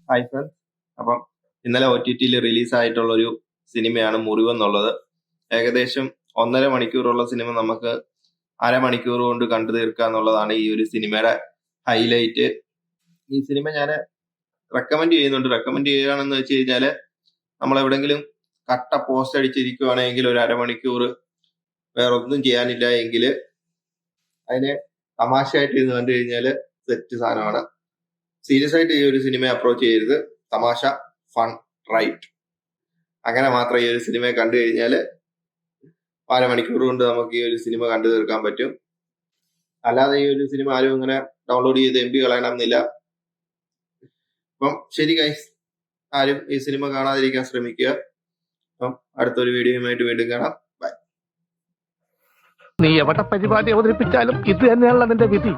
Hi friends. അപ്പം ഇന്നലെ OTT-യിൽ റിലീസായിട്ടുള്ള ഒരു സിനിമയാണ് മുറിവ് എന്നുള്ളത്. ഏകദേശം 1.5 മണിക്കൂറുള്ള സിനിമ നമുക്ക് അരമണിക്കൂർ കൊണ്ട് കണ്ടു തീർക്കുക എന്നുള്ളതാണ് ഈ ഒരു സിനിമയുടെ ഹൈലൈറ്റ്. ഈ സിനിമ ഞാൻ റെക്കമെൻഡ് ചെയ്യുന്നുണ്ട്. റെക്കമെൻഡ് ചെയ്യുകയാണെന്ന് വെച്ച് കഴിഞ്ഞാൽ നമ്മൾ എവിടെങ്കിലും കട്ട പോസ്റ്റ് അടിച്ചിരിക്കുകയാണെങ്കിൽ ഒരു അരമണിക്കൂർ വേറെ ഒന്നും ചെയ്യാനില്ല എങ്കിൽ അതിനെ തമാശയായിട്ട് ഇരുന്ന് കണ്ടു കഴിഞ്ഞാൽ സെറ്റ് സാധനമാണ്. സീരിയസ് ആയിട്ട് ഈ ഒരു സിനിമയെ അപ്രോച്ച് ചെയ്യരുത്. തമാശ, ഫൺ, റൈറ്റ്, അങ്ങനെ മാത്രം ഈ ഒരു സിനിമയെ കണ്ടു കഴിഞ്ഞാൽ അരമണിക്കൂർ കൊണ്ട് നമുക്ക് ഈ ഒരു സിനിമ കണ്ടു തീർക്കാൻ പറ്റും. അല്ലാതെ ഈ ഒരു സിനിമ ആരും ഇങ്ങനെ ഡൗൺലോഡ് ചെയ്ത് MB കളയണം എന്നില്ല. അപ്പം ശരി ഗൈസ്, ആരും ഈ സിനിമ കാണാതിരിക്കാൻ ശ്രമിക്കുക. അപ്പം അടുത്തൊരു വീഡിയോയുമായിട്ട് വീണ്ടും കാണാം. ബൈ. നീ എവിടെ പരിപാടി അവതരിപ്പിച്ചാലും ഇത് തന്നെയാണല്ലോ നിന്റെ വിധി.